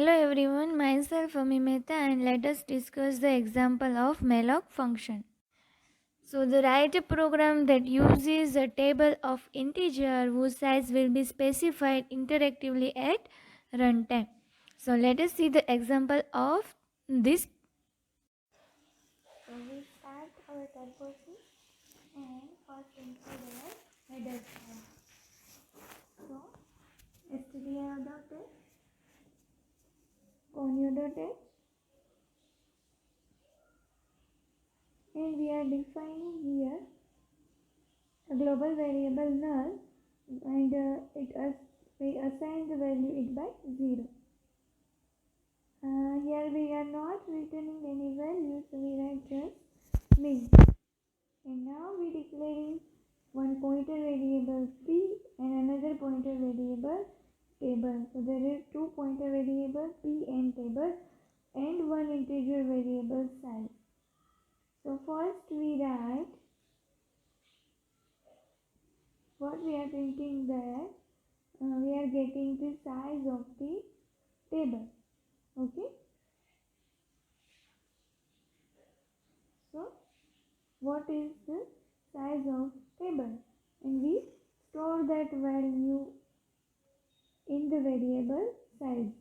Hello everyone, myself Ami Mehta and let us discuss the example of Malloc function. So the write a program that uses a table of integer whose size will be specified interactively at runtime. So let us see the example of this. So we start our turbo and first include our header file. So stdio.h, conio.h, and we are defining here a global variable null and we assign the value it by 0. Here we are not returning any value, so we write just min. And now we declaring one pointer variable p and another pointer variable table. So there is two pointer variable p and table and one integer variable size. So first we write what we are printing that we are getting the size of the table. Okay, so what is the size of table, and we store that value in the variable size.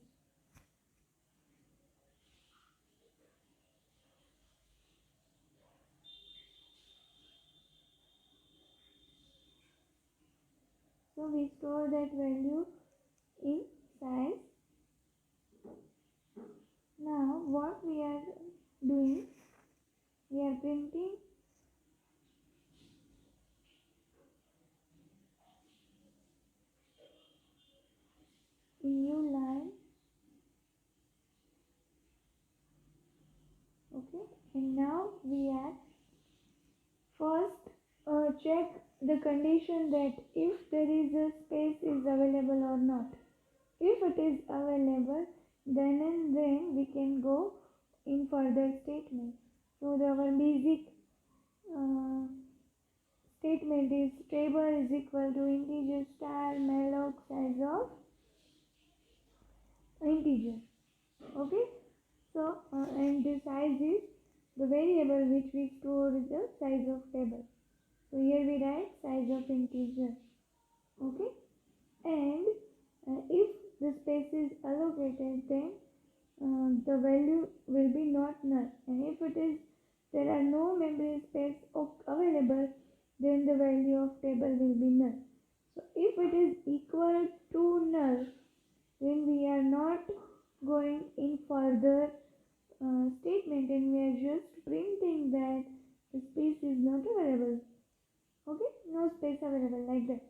So we store that value in size. Now what we are doing, we are printing a new line. Okay, and now we are first check the condition that if there is a space is available or not. If it is available, then and then we can go in further statement. So our basic uh, statement is table is equal to integer star malloc size of integer. Okay, so and the size is the variable which we store the size of table. So here we write size of integer. Okay, and if the space is allocated, then the value will be not null, and if it is there are no memory space available, then the value of table will be null. So if it is equal to null, then we are not going in further statement, and we are just printing that the space is not available. Okay, no space available, like that.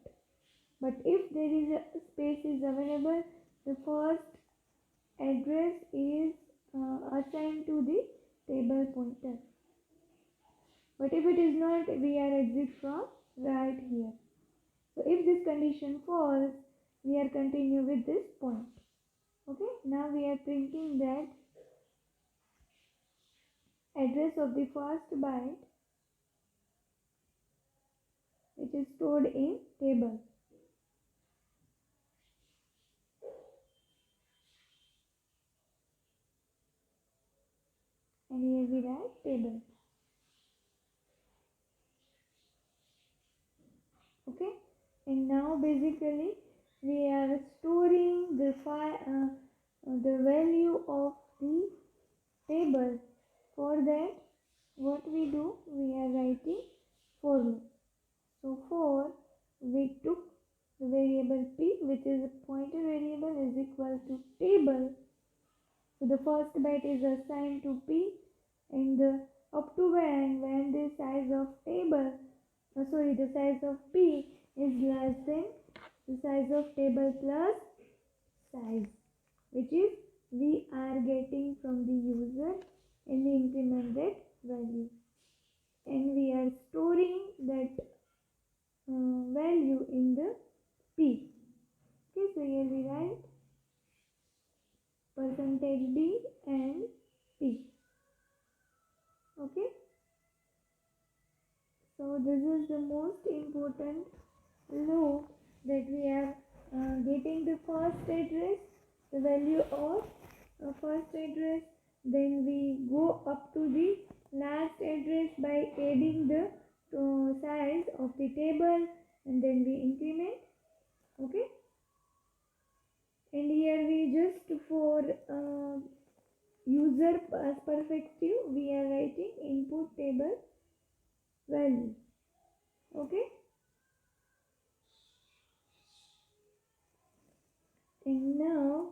But if there is a space is available, the first address is assigned to the table pointer. But if it is not, we are exit from right here. So if this condition falls, we are continue with this point. Okay, now we are printing that address of the first byte which is stored in table. And here we write table. Okay, and now basically we are storing the value of the table. For that, what we do, we are writing for loop. So for we took the variable p, which is a pointer variable, is equal to table. So the first byte is assigned to p, and up to when the size of table, the size of p is less than the size of table plus size, which is we are getting from the user, and we increment that value, and we are storing that value in the p. Okay, so here we write %d and p. Okay, so this is the most important loop that we are getting the first address, the value of first address, then we go up to the last address by adding the size of the table, and then we increment. Okay, and here we just for user perspective we are writing input table value. Okay, and now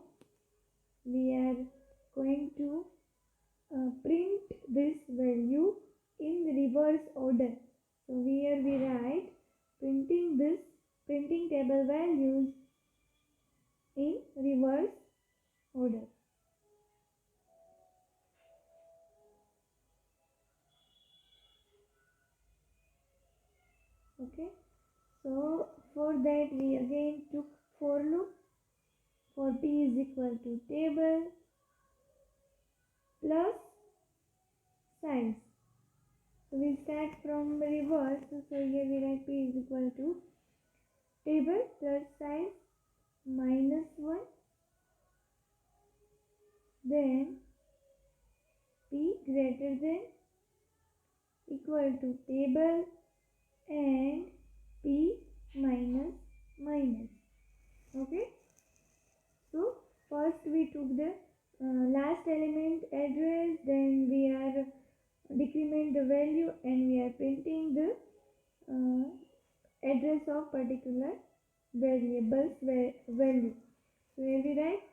we are going to print this value in reverse order. So here we write printing table values in reverse order. Okay, so for that we again took for loop for p is equal to table plus size. So we start from reverse. So here we write p is equal to table plus size minus 1, then p greater than equal to table and p minus minus. Okay, so first we took the last element address, then we are decrement the value and we are printing the address of particular variables value. So here we write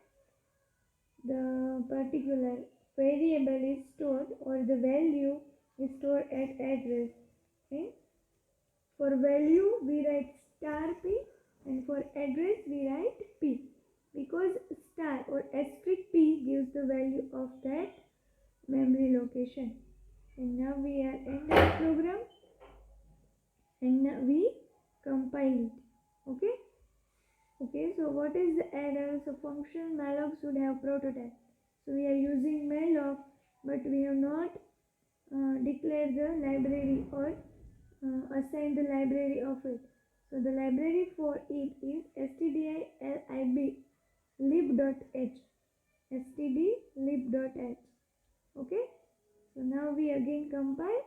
the particular variable is stored or the value is stored at address, and for value we write star p, and for address we write p, because star or asterisk p gives the value of that memory location. And now we are in the program and now we compile it. Okay. Okay, so what is the error? So function malloc should have prototype. So we are using malloc, but we have not declared the library or assigned the library of it. So the library for it is stdlib lib.h. stdlib.h. Okay. So now we again compile.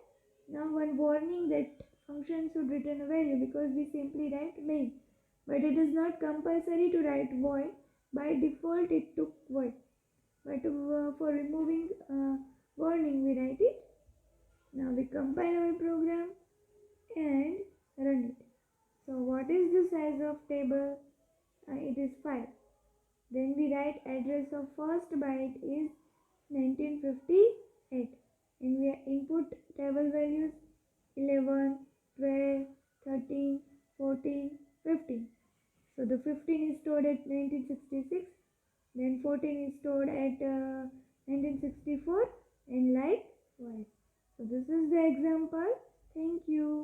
Now one warning that function should return a value because we simply write main. But it is not compulsory to write void. By default it took void. But for removing warning we write it. Now we compile our program and run it. So what is the size of table? It is 5. Then we write address of first byte is 1958 and we input table values 11, 12, 13, 14, 15. So the 15 is stored at 1966, then 14 is stored at 1964 and likewise. So this is the example. Thank you.